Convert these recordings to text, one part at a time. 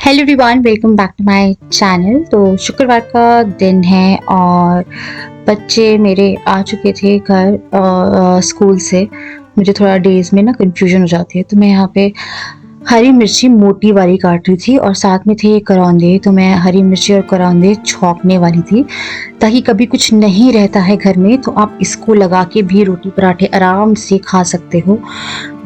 Hello everyone, welcome back to my channel. तो शुक्रवार का दिन है और बच्चे मेरे आ चुके थे घर स्कूल से। मुझे थोड़ा डेज में ना कंफ्यूजन हो जाती है, तो मैं यहाँ पे हरी मिर्ची मोटी वाली काट रही थी और साथ में थे करौंदे। तो मैं हरी मिर्ची और करौंदे छौंकने वाली थी, ताकि कभी कुछ नहीं रहता है घर में तो आप इसको लगा के भी रोटी पराठे आराम से खा सकते हो।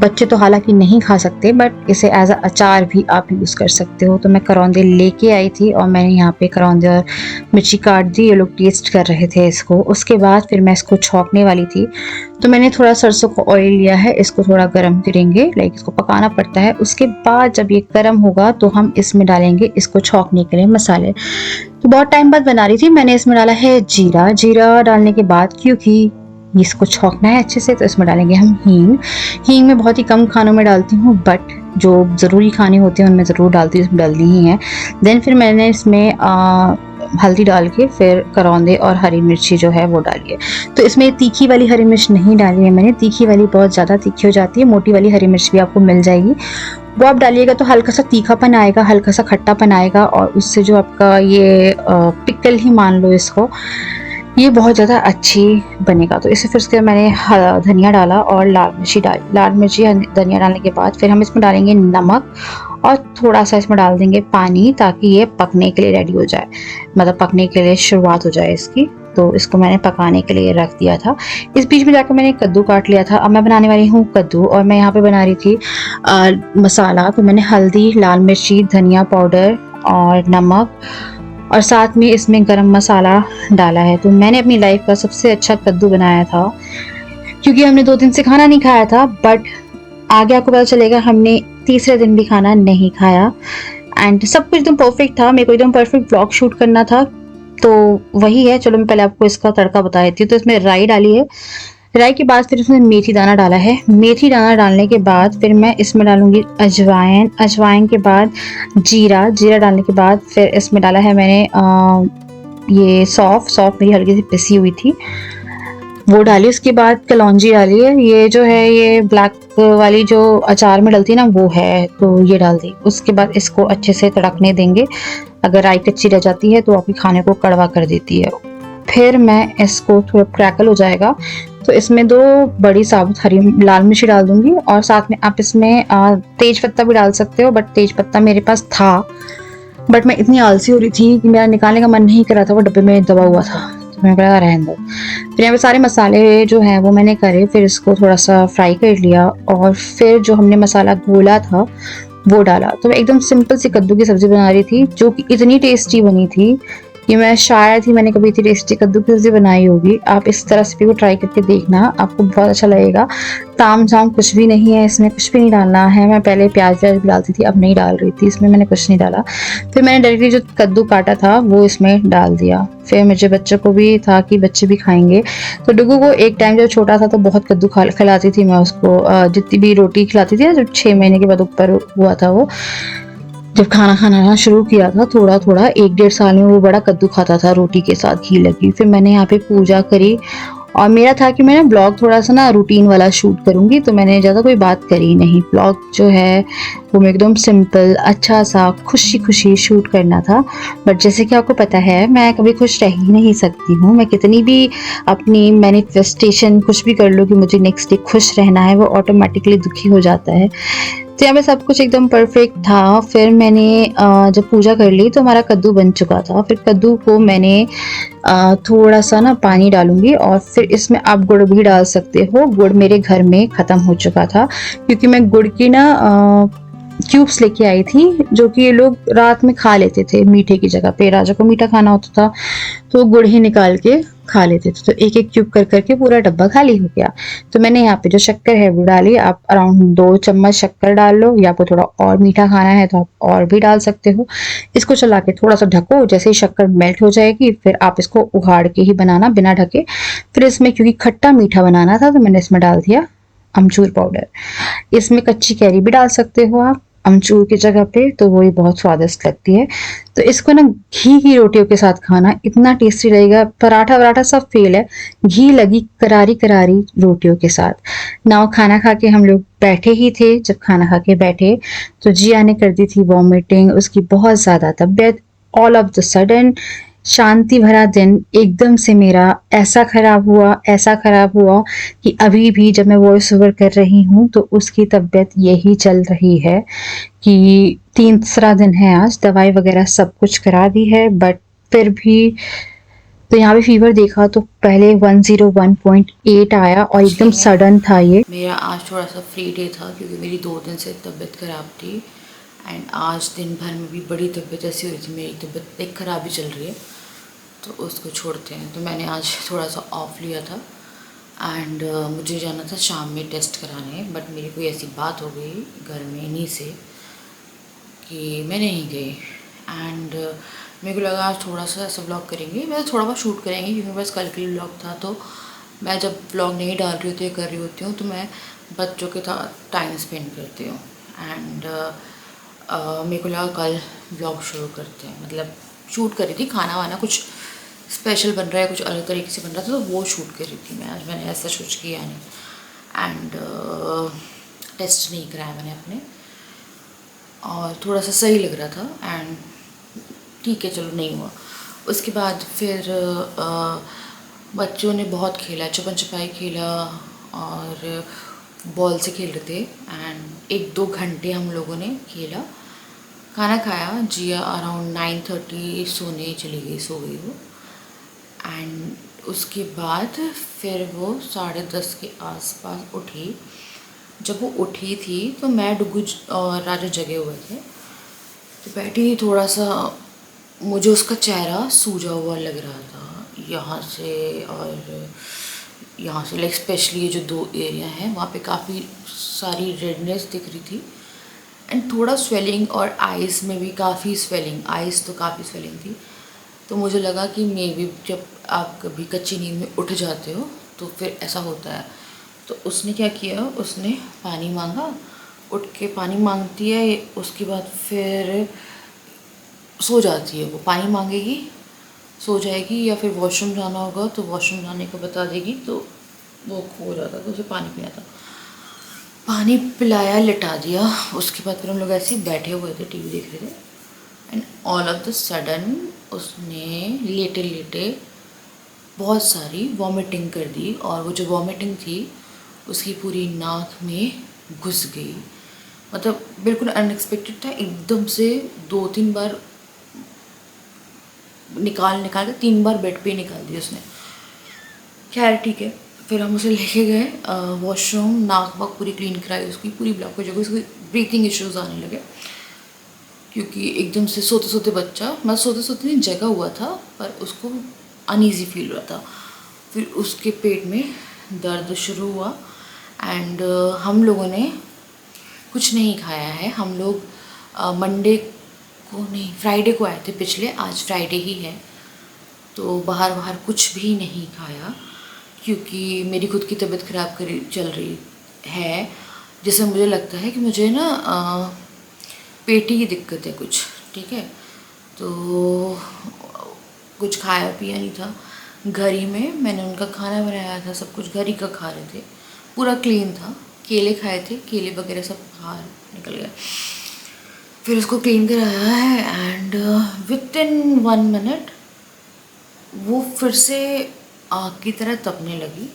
बच्चे तो हालांकि नहीं खा सकते, बट इसे एज अ अचार भी आप यूज़ कर सकते हो। तो मैं करौंदे लेके आई थी और मैंने यहाँ पे करौंदे और मिर्ची काट दी। ये लोग टेस्ट कर रहे थे इसको। उसके बाद फिर मैं इसको छौंकने वाली थी, तो मैंने थोड़ा सरसों का ऑयल लिया है। इसको थोड़ा गर्म करेंगे, लाइक इसको पकाना पड़ता है। उसके बाद जब ये गर्म होगा तो हम इसमें डालेंगे इसको छौंकने के लिए मसाले। तो बहुत टाइम बाद बना रही थी, मैंने इसमें डाला है जीरा। जीरा डालने के बाद क्योंकि इसको छौंकना है अच्छे से, तो इसमें डालेंगे हम हींग। हींग मैं बहुत ही कम खानों में डालती हूँ, बट जो ज़रूरी खाने होते हैं उनमें ज़रूर डालती हूँ, इसमें डालनी ही है। देन फिर मैंने इसमें हल्दी डाल के फिर करौंदे और हरी मिर्ची जो है वो डाली है। तो इसमें तीखी वाली हरी मिर्च नहीं डाली है मैंने, तीखी वाली बहुत ज़्यादा तीखी हो जाती है। मोटी वाली हरी मिर्च भी आपको मिल जाएगी, वो आप डालिएगा तो हल्का सा तीखापन आएगा, हल्का सा खट्टापन आएगा, और उससे जो आपका ये पिकल ही मान लो इसको, ये बहुत ज़्यादा अच्छी बनेगा। तो इसे फिर उसके मैंने धनिया डाला और लाल मिर्ची डाली। लाल मिर्ची धनिया डालने के बाद फिर हम इसमें डालेंगे नमक और थोड़ा सा इसमें डाल देंगे पानी, ताकि ये पकने के लिए रेडी हो जाए, मतलब पकने के लिए शुरुआत हो जाए इसकी। तो इसको मैंने पकाने के लिए रख दिया था। इस बीच में जाकर मैंने कद्दू काट लिया था। अब मैं बनाने वाली हूँ कद्दू, और मैं यहाँ पे बना रही थी मसाला। तो मैंने हल्दी, लाल मिर्ची, धनिया पाउडर और नमक, और साथ में इसमें गरम मसाला डाला है। तो मैंने अपनी लाइफ का सबसे अच्छा कद्दू बनाया था, क्योंकि हमने 2 दिन से खाना नहीं खाया था। बट आगे आपको पता चलेगा, हमने तीसरे दिन भी खाना नहीं खाया एंड सब कुछ एकदम परफेक्ट था। मेरे को एकदम परफेक्ट ब्लॉग शूट करना था, तो वही है। चलो मैं पहले आपको इसका तड़का बता देती हूँ। तो इसमें राई डाली है, राई के बाद फिर इसमें मेथी दाना डाला है। मेथी दाना डालने के बाद फिर मैं इसमें डालूंगी अजवाइन। अजवाइन के बाद जीरा। जीरा डालने के बाद फिर इसमें डाला है मैंने ये सौंफ। सौंफ मेरी हल्की सी पिसी हुई थी, वो डाली। उसके बाद कलौंजी डाली है। ये जो है ये ब्लैक वाली जो अचार में डलती है ना, वो है, तो ये डाल दी। उसके बाद इसको अच्छे से तड़कने देंगे। अगर राई कच्ची रह जाती है तो आपके खाने को कड़वा कर देती है। फिर मैं इसको थोड़ा क्रैकल हो जाएगा तो इसमें 2 बड़ी साबुत हरी लाल मिर्ची डाल दूंगी, और साथ में आप इसमें तेज पत्ता भी डाल सकते हो। बट तेज पत्ता मेरे पास था, बट मैं इतनी आलसी हो रही थी कि मेरा निकालने का मन नहीं कर रहा था, वो डब्बे में दबा हुआ था, तो मैंने कहा रहने दो। फिर यहाँ पे सारे मसाले जो हैं वो मैंने करे, फिर इसको थोड़ा सा फ्राई कर लिया, और फिर जो हमने मसाला घोला था वो डाला। तो मैं एकदम सिंपल सी कद्दू की सब्जी बना रही थी, जो कि इतनी टेस्टी बनी थी कि मैं शायद ही मैंने कभी इतनी टेस्टी कद्दू की सब्जी बनाई होगी। आप इस रेसिपी को ट्राई करके देखना, आपको बहुत अच्छा लगेगा। ताम झाम कुछ भी नहीं है, इसमें कुछ भी नहीं डालना है। मैं पहले प्याज व्याज भी डालती थी, अब नहीं डाल रही थी, इसमें मैंने कुछ नहीं डाला। फिर मैंने डायरेक्टली जो कद्दू काटा था वो इसमें डाल दिया। फिर मुझे बच्चों को भी था कि बच्चे भी खाएंगे, तो डुगू को एक टाइम जब छोटा था तो बहुत कद्दू खिलाती थी मैं उसको। जितनी भी रोटी खिलाती थी ना, जब 6 महीने के बाद ऊपर हुआ था वो, जब खाना खाना शुरू किया था थोड़ा थोड़ा, 1-1.5 साल में वो बड़ा कद्दू खाता था रोटी के साथ घी लगी। फिर मैंने यहाँ पे पूजा करी, और मेरा था कि मैं ना ब्लॉग थोड़ा सा ना रूटीन वाला शूट करूंगी, तो मैंने ज़्यादा कोई बात करी नहीं। ब्लॉग जो है वो मैं एकदम सिंपल अच्छा सा खुशी खुशी शूट करना था। बट जैसे कि आपको पता है, मैं कभी खुश रह ही नहीं सकती हूँ। मैं कितनी भी अपनी मैनिफेस्टेशन कुछ भी कर लूँ कि मुझे नेक्स्ट डे खुश रहना है, वो ऑटोमेटिकली दुखी हो जाता है। तो यहाँ पे सब कुछ एकदम परफेक्ट था। फिर मैंने जब पूजा कर ली तो हमारा कद्दू बन चुका था। फिर कद्दू को मैंने थोड़ा सा ना पानी डालूंगी, और फिर इसमें आप गुड़ भी डाल सकते हो। गुड़ मेरे घर में ख़त्म हो चुका था, क्योंकि मैं गुड़ की ना क्यूब्स लेके आई थी, जो कि ये लोग रात में खा लेते थे मीठे की जगह पे। राजा को मीठा खाना होता था तो गुड़ ही निकाल के खा लेते थे, तो एक एक क्यूब कर करके पूरा डब्बा खाली हो गया। तो मैंने यहाँ पे जो शक्कर है वो डाली। आप अराउंड 2 चम्मच शक्कर डाल लो, या आपको थोड़ा और मीठा खाना है तो आप और भी डाल सकते हो। इसको चला के थोड़ा सा ढको, जैसे ही शक्कर मेल्ट हो जाएगी फिर आप इसको उगाड़ के ही बनाना बिना ढके। फिर इसमें क्योंकि खट्टा मीठा बनाना था तो मैंने इसमें डाल दिया अमचूर पाउडर। इसमें कच्ची कैरी भी डाल सकते हो आप, अमचूर की जगह पे, तो वो ही बहुत स्वादिष्ट लगती है। तो इसको ना घी की रोटियों के साथ खाना इतना टेस्टी लगेगा, पराठा-वराठा सब फ़ेल है, घी लगी करारी-करारी रोटियों के साथ। नाउ खाना खा के हम लोग बैठे ही थे, जब खाना खा के बैठे, तो जिया ने कर दी थी वॉमिटिंग, उसकी बहुत ज़्यादा तबीयत ऑल ऑफ द सडन शांति भरा दिन एकदम से मेरा ऐसा खराब हुआ कि अभी भी जब मैं वॉइस ओवर कर रही हूँ तो उसकी तबीयत यही चल रही है कि तीसरा दिन है आज, दवाई वगैरह सब कुछ करा दी है, बट फिर भी तो यहाँ पे फीवर देखा तो पहले 101.8 आया और एकदम एक्चुअली में सडन था ये। मेरा आज थोड़ा सा फ्री डे था क्योंकि मेरी 2 दिन से तबीयत ख़राब थी। एंड आज दिन भर में भी बड़ी तबीयत ऐसी हो रही थी, मेरी तबीयत एक ख़राब ही चल रही है, तो उसको छोड़ते हैं। तो मैंने आज थोड़ा सा ऑफ लिया था। एंड मुझे जाना था शाम में टेस्ट कराने, बट मेरी कोई ऐसी बात हो गई घर में इन्हीं से कि मैं नहीं गई। एंड मेरे को लगा आज थोड़ा सा ऐसा ब्लॉग करेंगे, वैसे थोड़ा बहुत शूट करेंगे क्योंकि बस कल के लिए ब्लॉग था। तो मैं जब ब्लॉग नहीं डाल रही होती है, कर रही होती हूँ, तो मैं बच्चों के साथ टाइम स्पेंड करती हूँ। एंड मेरे को लगा कल ब्लॉग शुरू करते हैं, मतलब शूट कर रही थी, खाना वाना कुछ स्पेशल बन रहा है, कुछ अलग तरीके से बन रहा था, तो वो शूट कर रही थी मैं आज। मैंने ऐसा कुछ किया नहीं। एंड टेस्ट नहीं कराया मैंने अपने, और थोड़ा सा सही लग रहा था। एंड ठीक है, चलो नहीं हुआ। उसके बाद फिर बच्चों ने बहुत खेला, छुपन छुपाई खेला और बॉल से खेल रहे थे। एंड 1-2 घंटे हम लोगों ने खेला, खाना खाया। जिया अराउंड 9:30 सोने चली गई, सो गई वो। एंड उसके बाद फिर वो 10:30 के आसपास उठी। जब वो उठी थी तो मैं, डुगू और राजा जगे हुए थे, तो बैठी थोड़ा सा, मुझे उसका चेहरा सूजा हुआ लग रहा था यहाँ से और यहाँ से, लाइक स्पेशली ये जो 2 एरिया हैं वहाँ पे काफ़ी सारी रेडनेस दिख रही थी। एंड थोड़ा स्वेलिंग, और आइज़ में भी काफ़ी स्वेलिंग, आइज़ तो काफ़ी स्वेलिंग थी। तो मुझे लगा कि मे बी जब आप कभी कच्ची नींद में उठ जाते हो तो फिर ऐसा होता है। तो उसने क्या किया, उसने पानी मांगा, उठ के पानी मांगती है, उसके बाद फिर सो जाती है। वो पानी मांगेगी, सो जाएगी, या फिर वॉशरूम जाना होगा तो वॉशरूम जाने को बता देगी, तो वो खो जाता, तो उसे पानी पिया था, पानी पिलाया, लिटा दिया। उसके बाद फिर हम लोग ऐसे ही बैठे हुए थे, टीवी देख रहे थे। And all of the sudden उसने लेटे लेटे बहुत सारी वॉमिटिंग कर दी, और वो जो वॉमिटिंग थी उसकी पूरी नाक में घुस गई। मतलब बिल्कुल अनएक्सपेक्टेड था, एकदम से 2-3 बार निकाल निकाल के 3 बार बेड पे निकाल दिया उसने। खैर ठीक है, फिर हम उसे लेके गए वॉशरूम, नाक वाक पूरी क्लीन कराई, उसकी पूरी ब्लॉक हो जाएगी, उसकी ब्रीथिंग इश्यूज आने लगे क्योंकि एकदम से सोते सोते बच्चा, मैं सोते सोते नहीं जगा हुआ था, पर उसको अनईजी फील हो रहा था। फिर उसके पेट में दर्द शुरू हुआ। एंड हम लोगों ने कुछ नहीं खाया है। हम लोग मंडे को नहीं, फ्राइडे को आए थे पिछले, आज फ्राइडे ही है, तो बाहर बाहर कुछ भी नहीं खाया क्योंकि मेरी खुद की तबीयत ख़राब करी चल रही है, जिससे मुझे लगता है कि मुझे ना पेट की दिक्कत है कुछ, ठीक है। तो कुछ खाया पिया नहीं था, घर ही में मैंने उनका खाना बनाया था, सब कुछ घर ही का खा रहे थे, पूरा क्लीन था। केले खाए थे, केले वगैरह सब बाहर निकल गए। फिर उसको क्लीन कराया है एंड विद इन 1 मिनट वो फिर से आग की तरह तपने लगी।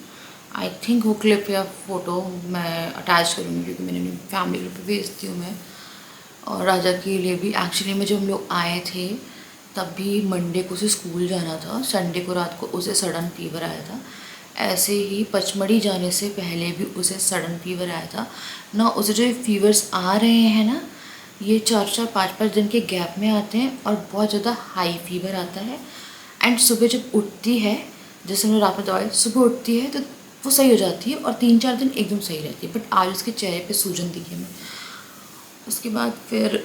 आई थिंक वो क्लिप या फ़ोटो मैं अटैच करूँगी क्योंकि मैंने अपनी फैमिली ग्रुप पे भेजती हूँ मैं, और राजा के लिए भी। एक्चुअली में जब हम लोग आए थे तब भी मंडे को उसे स्कूल जाना था, संडे को रात को उसे सडन फीवर आया था। ऐसे ही पचमढ़ी जाने से पहले भी उसे सडन फीवर आया था ना। उसे जो फीवर्स आ रहे हैं ना, ये 4-4 5-5 दिन के गैप में आते हैं और बहुत ज़्यादा हाई फीवर आता है। एंड सुबह जब उठती है, जैसे हमने रात में दवाई, सुबह उठती है तो वो सही हो जाती है और 3-4 दिन एकदम सही रहती है। बट आज उसके चेहरे पे सूजन दिखी हमें। उसके बाद फिर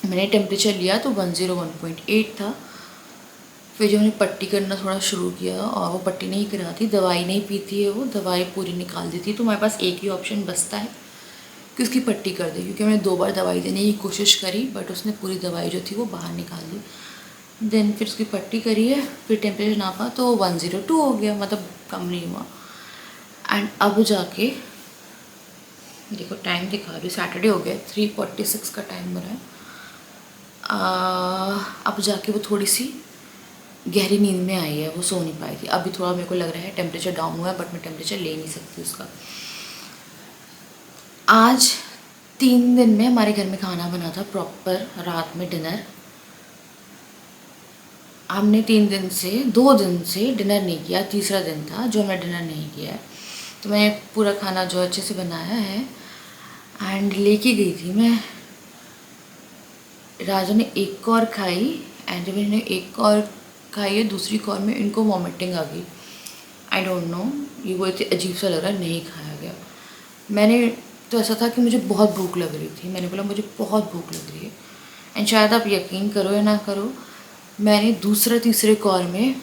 मैंने टेम्परेचर लिया तो 101.8 था। फिर जब मैंने पट्टी करना थोड़ा शुरू किया, और वो पट्टी नहीं कराती, दवाई नहीं पीती है, वो दवाई पूरी निकाल देती है। तो हमारे पास एक ही ऑप्शन बचता है कि उसकी पट्टी कर दे, क्योंकि मैंने 2 बार दवाई देने की कोशिश करी बट उसने पूरी दवाई जो थी वो बाहर निकाल दी। देन फिर उसकी पट्टी करी है, फिर टेम्परेचर नापा तो 102 हो गया, मतलब कम नहीं हुआ। एंड अब जाके देखो टाइम दिखा रही, सैटरडे हो गया, 3:46 का टाइम हो रहा है। अब जाके वो थोड़ी सी गहरी नींद में आई है, वो सो नहीं पाई थी। अभी थोड़ा मेरे को लग रहा है टेम्परेचर डाउन हुआ है, बट मैं टेम्परेचर ले नहीं सकती उसका। आज 3 दिन में हमारे घर में खाना बना था प्रॉपर, रात में डिनर। हमने 2 दिन से डिनर नहीं किया, तीसरा दिन था जो हमने डिनर नहीं किया है। तो मैंने पूरा खाना जो अच्छे से बनाया है एंड लेके गई थी मैं। राजा ने एक कौर खाई एंड जब इन्होंने एक कौर खाई है, दूसरी कौर में इनको वॉमिटिंग आ गई। आई डोंट नो, ये वो इतने अजीब सा लग रहा है, नहीं खाया गया। मैंने तो ऐसा था कि मुझे बहुत भूख लग रही थी, मैंने बोला मुझे बहुत भूख लग रही है। एंड शायद आप यकीन करो या ना करो, मैंने दूसरे तीसरे कौर में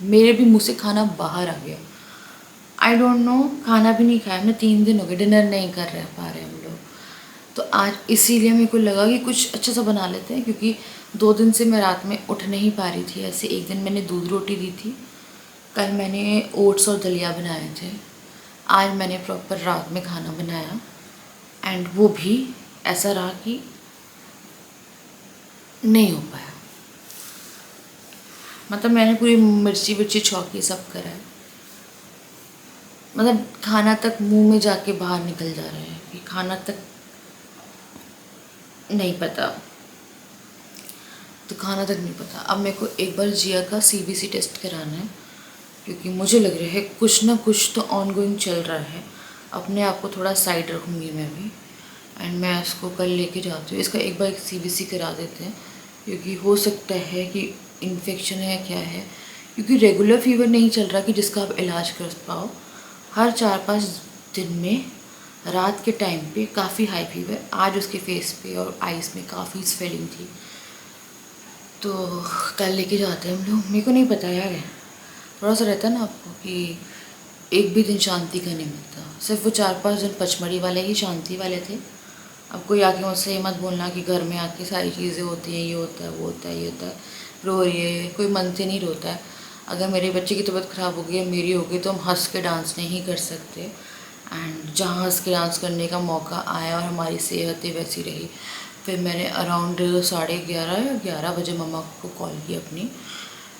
मेरे भी मुंह से खाना बाहर आ गया। आई डोंट नो, खाना भी नहीं खाया हमने, 3 दिन हो गए डिनर नहीं कर रहे पा रहे हम लोग। तो आज इसीलिए मेरे को लगा कि कुछ अच्छा सा बना लेते हैं, क्योंकि 2 दिन से मैं रात में उठ नहीं पा रही थी। ऐसे एक दिन मैंने दूध रोटी दी थी, कल मैंने ओट्स और दलिया बनाए थे, आज मैंने प्रॉपर रात में खाना बनाया एंड वो भी ऐसा रहा कि नहीं हो पाया। मतलब मैंने पूरी मिर्ची विर्ची छौंकी सब करा है, मतलब खाना तक मुंह में जाके बाहर निकल जा रहा है कि खाना तक नहीं पता, तो खाना तक नहीं पता। अब मेरे को एक बार जिया का CBC टेस्ट कराना है, क्योंकि मुझे लग रहा है कुछ ना कुछ तो ऑनगोइंग चल रहा है। अपने आप को थोड़ा साइड रखूँगी मैं भी एंड मैं इसको कल लेके जाती हूँ। इसका एक बार CBC करा देते हैं, क्योंकि हो सकता है कि इन्फेक्शन है क्या है, क्योंकि रेगुलर फीवर नहीं चल रहा कि जिसका आप इलाज कर पाओ। हर 4-5 दिन में रात के टाइम पे काफ़ी हाई फीवर, आज उसके फेस पे और आइज़ में काफ़ी स्वेलिंग थी। तो कल लेके जाते हैं हम लोग। मेरे को नहीं पता यार, थोड़ा सा रहता है ना आपको कि एक भी दिन शांति का नहीं मिलता। सिर्फ वो 4-5 दिन पचमढ़ी वाले ही शांति वाले थे। अब कोई आके मुझसे ये मत बोलना कि घर में आके सारी चीज़ें होती हैं, ये होता है वो होता है ये होता है, रो रही है, कोई मन से नहीं रोता है। अगर मेरे बच्चे की तबीयत ख़राब हो गई या मेरी हो गई तो हम हंस के डांस नहीं कर सकते। एंड जहाँ हंस के डांस करने का मौका आया और हमारी सेहतें वैसी रही, फिर मैंने अराउंड 11:30 या 11 बजे मम्मा को कॉल की अपनी।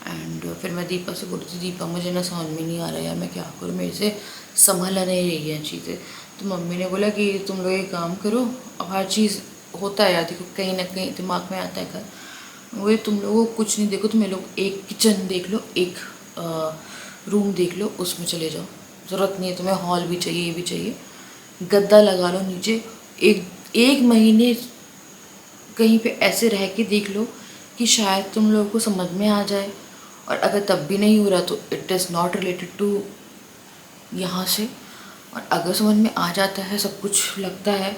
एंड फिर मैं दीपा से बोली थी, दीपा मुझे ना समझ में नहीं आ रहा यार, मैं क्या करूँ, मेरे से संभल नहीं रही है चीज़ें। तो मम्मी ने बोला कि तुम लोग एक काम करो, अब हर चीज़ होता है यार, देखो कहीं ना कहीं दिमाग में आता है घर, वही तुम लोगों को कुछ नहीं, देखो तुम लोग एक किचन देख लो, एक रूम देख लो, उसमें चले जाओ। ज़रूरत नहीं है तुम्हें हॉल भी चाहिए, ये भी चाहिए, गद्दा लगा लो नीचे, एक महीने कहीं पे ऐसे रह के देख लो कि शायद तुम लोगों को समझ में आ जाए। और अगर तब भी नहीं हो रहा तो it is not related to यहाँ से। और अगर समझ में आ जाता है, सब कुछ लगता है,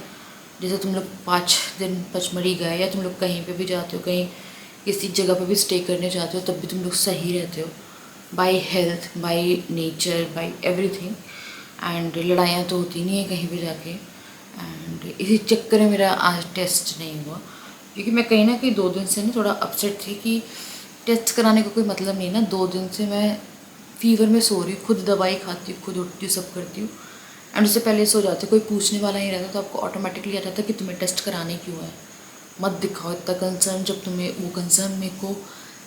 जैसे तुम लोग 5 दिन पचमढ़ी गए या तुम लोग कहीं पे भी जाते हो, कहीं किसी जगह पे भी स्टे करने जाते हो, तब भी तुम लोग सही रहते हो by health, by nature, by everything. And लड़ाइयाँ तो होती नहीं है कहीं भी जाके। एंड इसी चक्कर में मेरा आज टेस्ट नहीं हुआ, क्योंकि मैं कहीं ना कहीं 2 दिन से ना थोड़ा अपसेट थी कि टेस्ट कराने का कोई मतलब नहीं ना। 2 दिन से मैं फीवर में सो रही हूँ, खुद दवाई खाती हूँ, खुद उठती हूँ, सब करती हूँ एंड उससे पहले सो जाते, कोई पूछने वाला नहीं रहता, तो आपको ऑटोमेटिकली आता था कि तुम्हें टेस्ट कराने क्यों है, मत दिखाओ इतना कंसर्न। जब तुम्हें वो कंसर्न मेरे को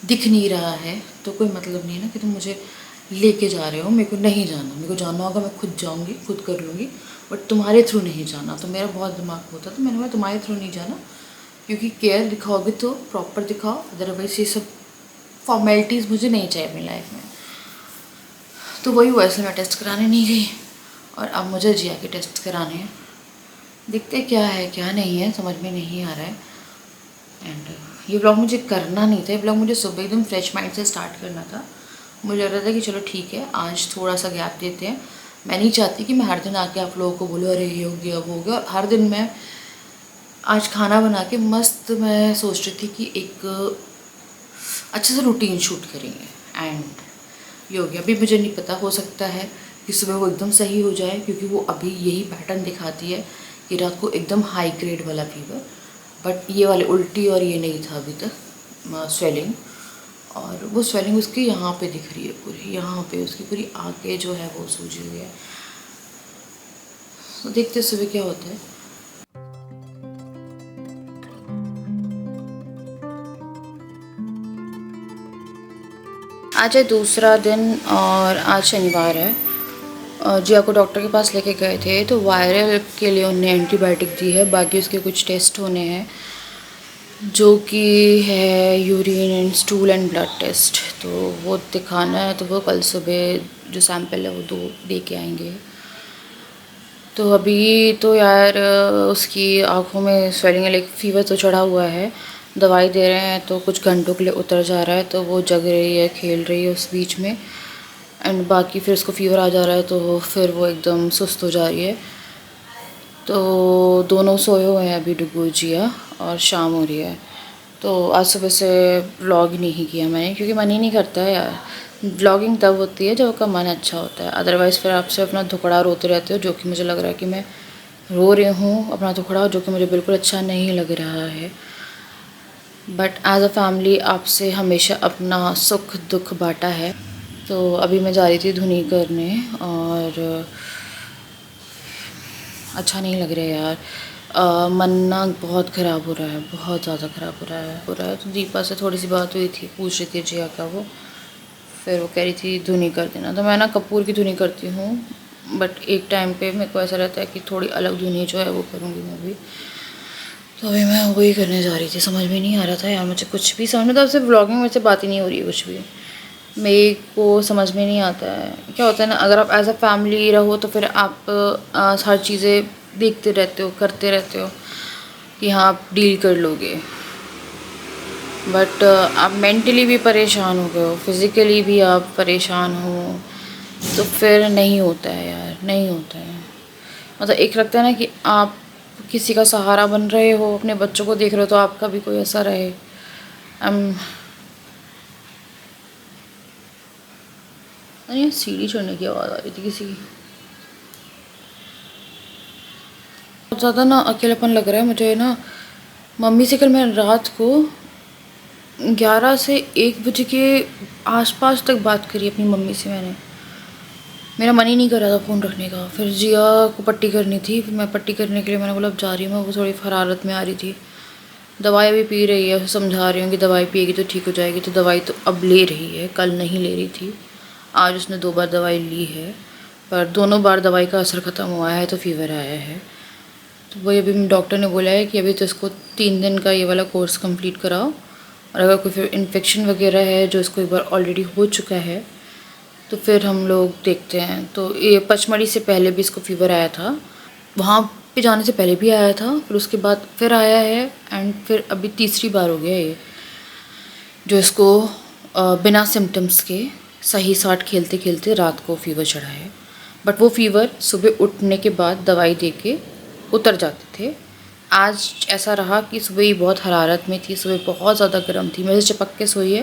दिख नहीं रहा है तो कोई मतलब नहीं है ना कि तुम मुझे लेके जा रहे हो। मेरे को नहीं जाना, मेरे को जाना होगा मैं खुद जाऊँगी, खुद कर लूँगी, बट तुम्हारे थ्रू नहीं जाना। तो मेरा बहुत दिमाग होता, तो मैंने बोला तुम्हारे थ्रू नहीं जाना, क्योंकि केयर दिखाओगे तो प्रॉपर दिखाओ, अदरवाइज़ ये सब फॉर्मेलिटीज़ मुझे नहीं चाहिए अपनी लाइफ में। तो वही हुआ, इसलिए मैं टेस्ट कराने नहीं गई और अब मुझे जिया के टेस्ट कराने हैं। देखते क्या है क्या नहीं है, समझ में नहीं आ रहा है। एंड ये ब्लॉग मुझे करना नहीं था, ये ब्लॉग मुझे सुबह एकदम फ्रेश माइंड से स्टार्ट करना था। मुझे लग रहा था कि चलो ठीक है, आज थोड़ा सा गैप देते हैं। मैं नहीं चाहती कि मैं हर दिन आके आप लोगों को बोलूँ अरे ये हो गया वो हो गया। और हर दिन मैं आज खाना बना के मस्त मैं सोच रही थी कि एक अच्छे से रूटीन शूट करेंगे एंड ये हो गया। अभी मुझे नहीं पता, हो सकता है कि सुबह वो एकदम सही हो जाए, क्योंकि वो अभी यही पैटर्न दिखाती है कि रात को एकदम हाई ग्रेड वाला फीवर, बट ये वाले उल्टी और ये नहीं था अभी तक, स्वेलिंग। और वो स्वेलिंग उसकी यहाँ पे दिख रही है पूरी, यहाँ पे उसकी पूरी आगे जो है वो सूजी हुई है। तो देखते सुबह क्या होता है। आज है दूसरा दिन और आज शनिवार है। जिया को डॉक्टर के पास लेके गए थे तो वायरल के लिए उन्हें एंटीबायोटिक दी है, बाकी उसके कुछ टेस्ट होने हैं जो कि है urine and stool and blood test. तो वो दिखाना है, तो वो कल सुबह जो सैंपल है वो 2 दे के आएंगे। तो अभी तो यार उसकी आँखों में स्वेलिंग है, लाइक फीवर तो चढ़ा हुआ है, दवाई दे रहे हैं तो कुछ घंटों के लिए उतर जा रहा है, तो वो जग रही है, खेल रही है उस बीच में। एंड बाकी फिर उसको फीवर आ जा रहा है तो फिर वो एकदम सुस्त हो जा रही है। तो दोनों सोए हुए हैं अभी, डुगू जिया, और शाम हो रही है। तो आज सुबह से व्लॉग नहीं किया मैंने, क्योंकि मन ही नहीं करता है यार। व्लॉगिंग तब होती है जब आपका मन अच्छा होता है, अदरवाइज़ फिर आपसे अपना दुखड़ा रोते रहते हो, जो कि मुझे लग रहा है कि मैं रो रही हूँ अपना दुखड़ा, जो कि मुझे बिल्कुल अच्छा नहीं लग रहा है। बट एज अ फैमिली आपसे हमेशा अपना सुख दुख बांटा है। तो अभी मैं जा रही थी धुनी करने, और अच्छा नहीं लग रहा है यार। मन ना बहुत ख़राब हो रहा है, बहुत ज़्यादा ख़राब हो रहा है। तो दीपा से थोड़ी सी बात हुई थी, पूछ रही थी जिया का वो, फिर वो कह रही थी धुनी कर देना। तो मैं ना कपूर की धुनी करती हूँ, बट एक टाइम पे मेरे को ऐसा रहता है कि थोड़ी अलग धुनी जो है वो करूँगी मैं भी। तो अभी मैं वही करने जा रही थी, समझ में नहीं आ रहा था यार मुझे कुछ भी, समझ में तो आपसे व्लॉगिंग में से बात ही नहीं हो रही है कुछ भी, मेरे को समझ में नहीं आता है। क्या होता है ना, अगर आप एज अ फैमिली रहो तो फिर आप हर चीज़ें देखते रहते हो, करते रहते हो कि हाँ आप डील कर लोगे। बट आप मेंटली भी परेशान हो गए हो, फिज़िकली भी आप परेशान हो, तो फिर नहीं होता है यार, नहीं होता है। मतलब एक लगता है ना कि आप किसी का सहारा बन रहे हो, अपने बच्चों को देख रहे हो, तो आपका भी कोई ऐसा रहे। अरे सीढ़ी चढ़ने की आवाज़ आ रही थी किसी की। बहुत ज़्यादा ना अकेलापन लग रहा है मुझे ना। मम्मी से कल मैं रात को 11 से 1 बजे के आसपास तक बात करी अपनी मम्मी से मैंने। मेरा मन ही नहीं कर रहा था फ़ोन रखने का। फिर जिया को पट्टी करनी थी, फिर मैं पट्टी करने के लिए मैंने बोला अब जा रही हूँ मैं, वो थोड़ी हरारत में आ रही थी। दवाई भी पी रही है, उसे समझा रही हूँ कि दवाई पिएगी तो ठीक हो जाएगी, तो दवाई तो अब ले रही है, कल नहीं ले रही थी। आज उसने 2 बार दवाई ली है, पर दोनों बार दवाई का असर ख़त्म हुआ है तो फ़ीवर आया है। तो वही अभी डॉक्टर ने बोला है कि अभी तो इसको 3 दिन का ये वाला कोर्स कंप्लीट कराओ, और अगर कोई फिर इन्फेक्शन वगैरह है जो इसको एक बार ऑलरेडी हो चुका है तो फिर हम लोग देखते हैं। तो ये पचमढ़ी से पहले भी इसको फ़ीवर आया था, वहाँ पे जाने से पहले भी आया था, फिर उसके बाद फिर आया है, एंड फिर अभी तीसरी बार हो गया ये जो इसको बिना सिम्टम्स के सही साट खेलते खेलते रात को फ़ीवर चढ़ा है। बट वो फ़ीवर सुबह उठने के बाद दवाई दे के उतर जाते थे। आज ऐसा रहा कि सुबह ही बहुत हरारत में थी, सुबह बहुत ज़्यादा गर्म थी, मेरे से चिपक के सोई है।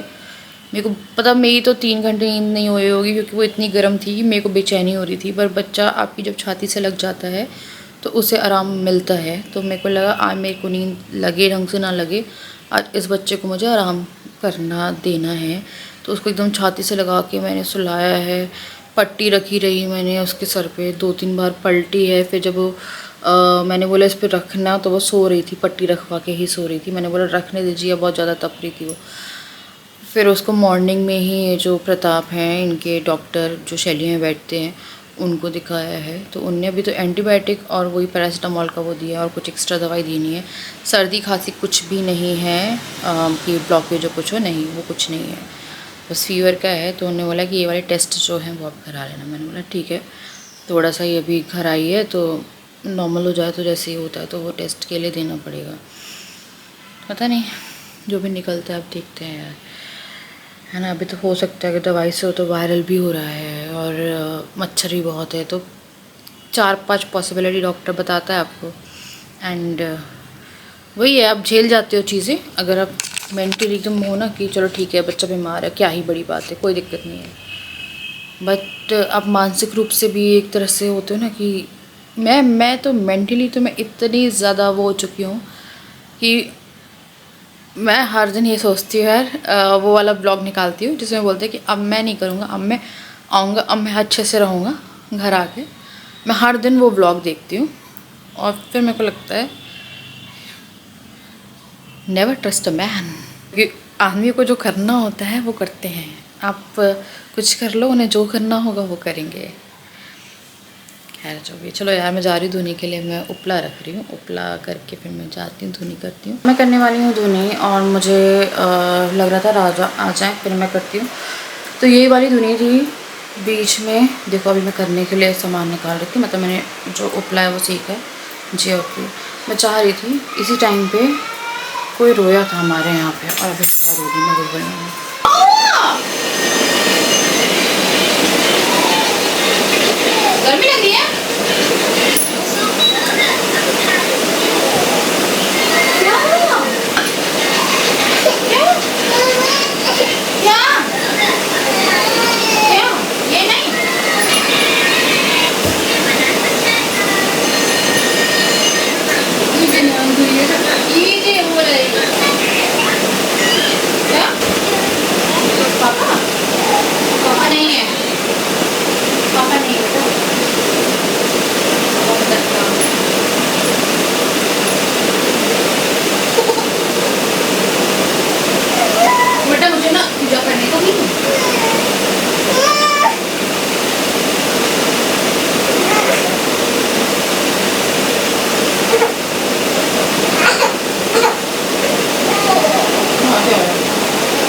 मेरे को पता, मेरी तो 3 घंटे नींद नहीं हुई होगी, क्योंकि वो इतनी गर्म थी कि मेरे को बेचैनी हो रही थी। पर बच्चा आपकी जब छाती से लग जाता है तो उसे आराम मिलता है। तो मेरे को लगा आज मेरे को नींद लगे ढंग से ना लगे, आज इस बच्चे को मुझे आराम करना देना है। तो उसको एकदम छाती से लगा के मैंने सुलाया है, पट्टी रखी रही मैंने उसके सर पे, 2-3 बार पलटी है। फिर जब वो मैंने बोला इस पर रखना, तो वो सो रही थी, पट्टी रखवा के ही सो रही थी। मैंने बोला रखने दीजिए, बहुत ज़्यादा तप रही थी वो। फिर उसको मॉर्निंग में ही जो प्रताप हैं इनके डॉक्टर जो शैली में बैठते हैं उनको दिखाया है, तो उनने अभी तो एंटीबायोटिक और वही पैरासीटामोल का वो दिया, और कुछ एक्स्ट्रा दवाई दी नहीं है। सर्दी खांसी कुछ भी नहीं है कि ब्लॉकेज जो कुछ हो, नहीं वो कुछ नहीं है, बस फीवर का है। तो उन्होंने बोला कि ये वाले टेस्ट जो हैं वो आप करा लेना। मैंने बोला ठीक है, थोड़ा सा ये अभी घर आई है तो नॉर्मल हो जाए तो जैसे ही होता है तो वो टेस्ट के लिए देना पड़ेगा। पता नहीं, जो भी निकलता है अब देखते हैं यार, है ना। अभी तो हो सकता है कि दवाई से हो तो वायरल भी हो रहा है, और मच्छर भी बहुत है, तो 4-5 पॉसिबिलिटी डॉक्टर बताता है आपको। एंड वही है, आप झेल जाते हो चीज़ें। अगर आप मेंटली एकदम हो ना कि चलो ठीक है बच्चा बीमार है, क्या ही बड़ी बात है, कोई दिक्कत नहीं है, बट आप मानसिक रूप से भी एक तरह से होते हो ना कि मैं तो मेंटली तो मैं इतनी ज़्यादा वो हो चुकी हूँ कि मैं हर दिन ये सोचती हूँ यार, वो वाला ब्लॉग निकालती हूँ जिसमें बोलते हैं कि अब मैं नहीं करूँगा, अब मैं आऊँगा, अब मैं अच्छे से रहूँगा घर आके। मैं हर दिन वो ब्लॉग देखती हूँ और फिर मेरे को लगता है नेवर ट्रस्ट अ मैन, क्योंकि आदमी को जो करना होता है वो करते हैं। आप कुछ कर लो, उन्हें जो करना होगा वो करेंगे। खैर जो भी, चलो यार मैं जा रही हूँ धुनी के लिए। मैं उपला रख रही हूँ, उपला करके फिर मैं जाती हूँ धुनी करती हूँ। मैं करने वाली हूँ धुनी और मुझे लग रहा था राजा आ जाए फिर मैं करती हूँ। तो यही वाली धुनी थी बीच में। देखो अभी मैं करने के लिए सामान निकाल रही थी, मतलब मैंने जो उपला है वो सीखा है जी। ओके, मैं चाह रही थी इसी टाइम पे कोई रोया था हमारे यहाँ पे, और अभी भैया रो रही, मैं रो रही हूँ। गर्मी लग रही है? क्या हुआ? क्या? क्या? क्या? ये नहीं? ये हो रही है। क्या? पापा? पापा नहीं है। पापा नहीं है बेटा। पापा बता। बेटा मुझे ना पूजा करने को भी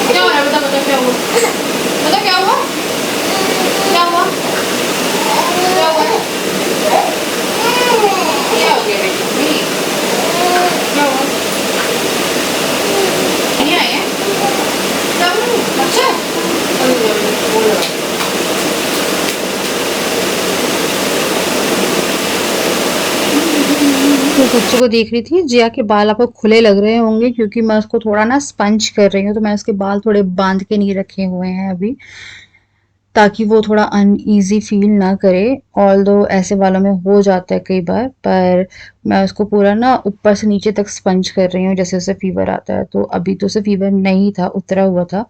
क्या हो रहा है? बता बता क्या हुआ? बता क्या हुआ? क्या हुआ? क्या हुआ? क्या हो गया बेटी? क्या हुआ? नहीं आई है? क्या हुआ? अच्छा बोल रहा है। तो बच्चे को देख रही थी, जिया के बाल आपको खुले लग रहे होंगे क्योंकि मैं उसको थोड़ा ना स्पंज कर रही हूँ, तो मैं उसके बाल थोड़े बांध के नहीं रखे हुए हैं अभी, ताकि वो थोड़ा अनईजी फील ना करे। ऑल्दो ऐसे बालों में हो जाता है कई बार, पर मैं उसको पूरा ना ऊपर से नीचे तक स्पंज कर रही हूँ जैसे उसे फीवर आता है। तो अभी तो उसे फीवर नहीं था, उतरा हुआ था।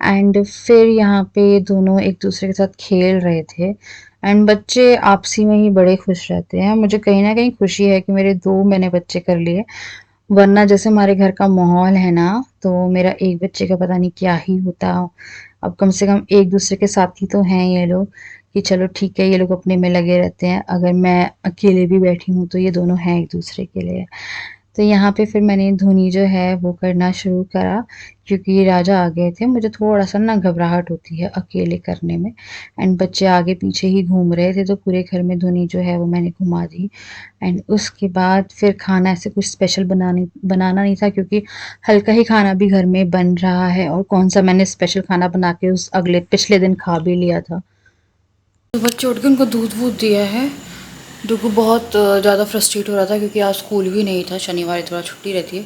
एंड फिर यहाँ पे दोनों एक दूसरे के साथ खेल रहे थे। एंड बच्चे आपसी में ही बड़े खुश रहते हैं। मुझे कहीं ना कहीं खुशी है कि मेरे दो मैंने बच्चे कर लिए, वरना जैसे हमारे घर का माहौल है ना, तो मेरा एक बच्चे का पता नहीं क्या ही होता। अब कम से कम एक दूसरे के साथी तो हैं ये लोग, कि चलो ठीक है ये लोग अपने में लगे रहते हैं। अगर मैं अकेले भी बैठी हूँ तो ये दोनों हैं एक दूसरे के लिए। तो यहाँ पे फिर मैंने धुनी जो है वो करना शुरू करा, क्योंकि ये राजा आ गए थे। मुझे थोड़ा सा ना घबराहट होती है अकेले करने में, एंड बच्चे आगे पीछे ही घूम रहे थे, तो पूरे घर में धुनी जो है वो मैंने घुमा दी। एंड उसके बाद फिर खाना ऐसे कुछ स्पेशल बनाना नहीं था, क्योंकि हल्का ही खाना भी घर में बन रहा है, और कौन सा मैंने स्पेशल खाना बना के उस अगले पिछले दिन खा भी लिया था। तो बच्चे उठ के उनको दूध वूध दिया है। डुगू बहुत ज़्यादा फ्रस्ट्रेट हो रहा था क्योंकि आज स्कूल भी नहीं था, शनिवार थोड़ा छुट्टी रहती है,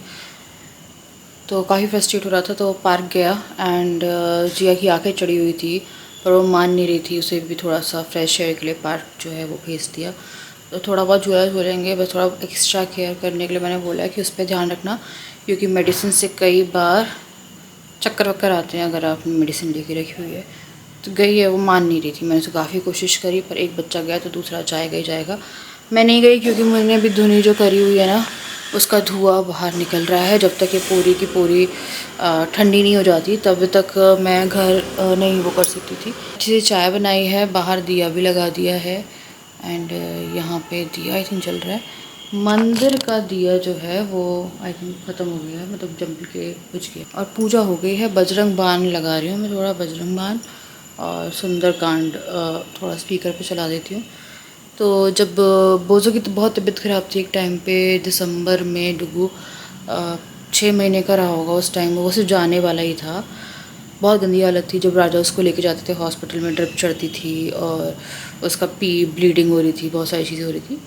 तो काफ़ी फ्रस्ट्रेट हो रहा था। तो पार्क गया एंड जिया की आंखें चढ़ी हुई थी पर वो मान नहीं रही थी। उसे भी थोड़ा सा फ्रेश एयर के लिए पार्क जो है वो भेज दिया। तो थोड़ा बहुत झूलेंगे, बस थोड़ा एक्स्ट्रा केयर करने के लिए मैंने बोला कि उस पर ध्यान रखना, क्योंकि मेडिसिन से कई बार चक्कर वक्कर आते हैं अगर आपने मेडिसिन लेके रखी हुई है। तो गई है, वो मान नहीं रही थी। मैंने उसे काफ़ी कोशिश करी, पर एक बच्चा गया तो दूसरा जाएगा ही जाएगा। मैं नहीं गई क्योंकि मैंने अभी धुनी जो करी हुई है ना, उसका धुआं बाहर निकल रहा है। जब तक ये पूरी की पूरी ठंडी नहीं हो जाती तब तक मैं घर नहीं वो कर सकती थी। अच्छी सी चाय बनाई है, बाहर दिया भी लगा दिया है, एंड यहाँ पे दिया आई थिंक जल रहा है। मंदिर का दिया जो है वो आई थिंक ख़त्म हो गया है, मतलब जम के बुझ गया, और पूजा हो गई है। बजरंग बाण लगा रही हूँ मैं, थोड़ा बजरंग बाण और सुंदरकांड थोड़ा स्पीकर पे चला देती हूँ। तो जब बोझों की तो बहुत तबीयत ख़राब थी एक टाइम पे, दिसंबर में डुगू 6 महीने का रहा होगा उस टाइम। वो सिर्फ जाने वाला ही था। बहुत गंदी हालत थी। जब राजा उसको लेके जाते थे हॉस्पिटल में, ड्रिप चढ़ती थी और उसका ब्लीडिंग हो रही थी, बहुत सारी चीज़ें हो रही थी।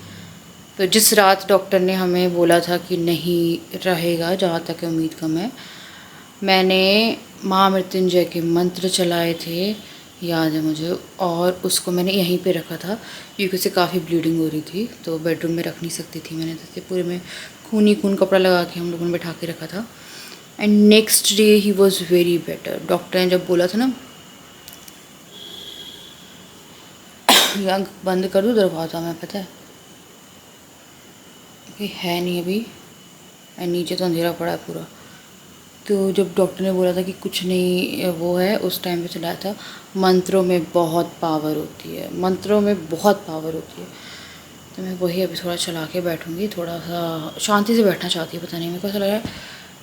तो जिस रात डॉक्टर ने हमें बोला था कि नहीं रहेगा, जहाँ तक उम्मीद कम है, मैंने महामृत्युंजय के मंत्र चलाए थे, याद है मुझे। और उसको मैंने यहीं पे रखा था क्योंकि उसे काफ़ी ब्लीडिंग हो रही थी, तो बेडरूम में रख नहीं सकती थी मैंने, तो पूरे में खून ही खून कपड़ा लगा के हम लोगों ने बैठा के रखा था। And next day he was very better. Doctor ने जब बोला था ना यहाँ बंद कर दो दरवाज़ा, मैं पता है कि है नहीं अभी, एंड नीचे तो अंधेरा पड़ा है पूरा। तो जब डॉक्टर ने बोला था कि कुछ नहीं वो है, उस टाइम पे चलाया था। मंत्रों में बहुत पावर होती है, मंत्रों में बहुत पावर होती है। तो मैं वही अभी थोड़ा चला के बैठूँगी, थोड़ा सा शांति से बैठना चाहती हूँ। पता नहीं मेरे को ऐसा लग रहा है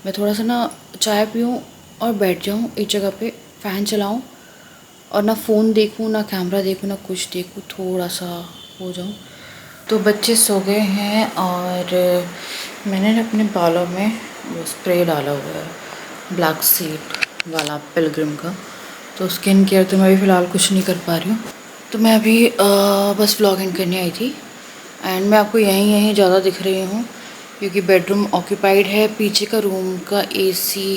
मैं थोड़ा सा ना चाय पीऊँ और बैठ जाऊँ एक जगह पे, फ़ैन चलाऊँ और ना फ़ोन देखूँ ना कैमरा देखूँ ना कुछ देखूँ, थोड़ा सा हो जाऊँ। तो बच्चे सो गए हैं और मैंने ना अपने बालों में वो स्प्रे डाला हुआ है ब्लैक सीड वाला पिलग्रिम का। तो स्किन केयर तो मैं अभी फ़िलहाल कुछ नहीं कर पा रही हूँ। तो मैं अभी बस व्लॉगिंग करने आई थी एंड मैं आपको यहीं ज़्यादा दिख रही हूँ क्योंकि बेडरूम ऑक्यूपाइड है। पीछे का रूम का एसी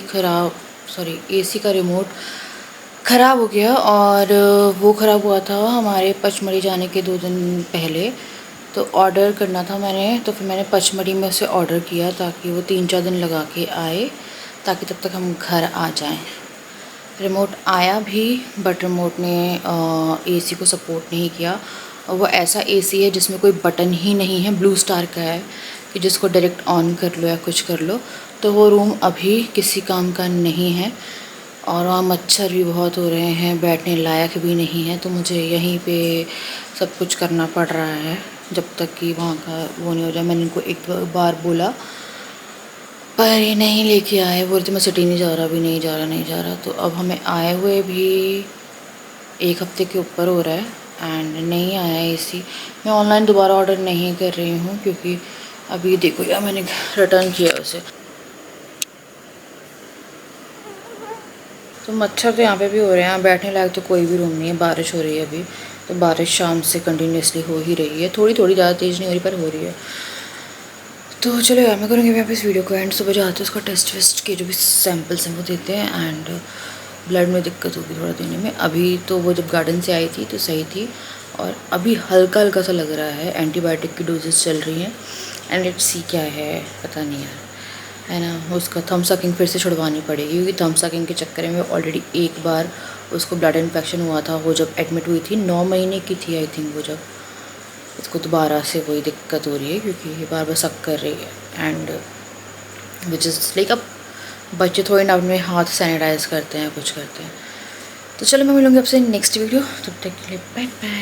का रिमोट ख़राब हो गया और वो ख़राब हुआ था हमारे पचमढ़ी जाने के 2 दिन पहले। तो ऑर्डर करना था मैंने, तो फिर मैंने पचमढ़ी में उसे ऑर्डर किया ताकि वो 3-4 दिन लगा के आए, ताकि तब तक हम घर आ जाएं। रिमोट आया भी बट रिमोट ने एसी को सपोर्ट नहीं किया। और वो ऐसा एसी है जिसमें कोई बटन ही नहीं है, ब्लू स्टार का है कि जिसको डायरेक्ट ऑन कर लो या कुछ कर लो। तो वो रूम अभी किसी काम का नहीं है और वहाँ मच्छर भी बहुत हो रहे हैं, बैठने लायक भी नहीं है। तो मुझे यहीं पे सब कुछ करना पड़ रहा है जब तक कि वहाँ का वो नहीं हो जाए। मैंने इनको एक बार बोला पर ये नहीं लेके आए, बोलते मैं सिटी नहीं जा रहा, अभी नहीं जा रहा। तो अब हमें आए हुए भी 1 हफ़्ते के ऊपर हो रहा है एंड नहीं आया एसी। मैं ऑनलाइन दोबारा ऑर्डर नहीं कर रही हूँ क्योंकि अभी देखो यार मैंने रिटर्न किया उसे। तो मच्छर तो यहाँ पे भी हो रहे हैं, बैठने लायक तो कोई भी रूम नहीं है। बारिश हो रही है अभी, तो बारिश शाम से कंटिन्यूसली हो ही रही है, थोड़ी थोड़ी, ज़्यादा तेज़ नहीं हो रही पर हो रही है। तो चलो यार मैं करूँगी अभी इस वीडियो को एंड। सुबह जाते हैं उसका टेस्ट वेस्ट के जो भी सैम्पल्स हैं वो देते हैं एंड ब्लड में दिक्कत होगी थोड़ा देने में। अभी तो वो जब गार्डन से आई थी तो सही थी और अभी हल्का हल्का सा लग रहा है। एंटीबायोटिक की डोजेस चल रही हैं एंड लेट्स सी क्या है, पता नहीं यार, है ना। उसका थम सकिंग फिर से छुड़वानी पड़ेगी क्योंकि थम सकिंग के चक्कर में ऑलरेडी एक बार उसको ब्लड इन्फेक्शन हुआ था। वो जब एडमिट हुई थी 9 महीने की थी आई थिंक वो, जब इसको दोबारा से वही दिक्कत हो रही है क्योंकि ये बार बार सक कर रही है एंड विच इज़ लाइक अब बच्चे थोड़े ना अपने हाथ सैनिटाइज करते हैं कुछ करते हैं। तो चलो मैं मिलूँगी आपसे नेक्स्ट वीडियो, तब तक के लिए बाय बाय।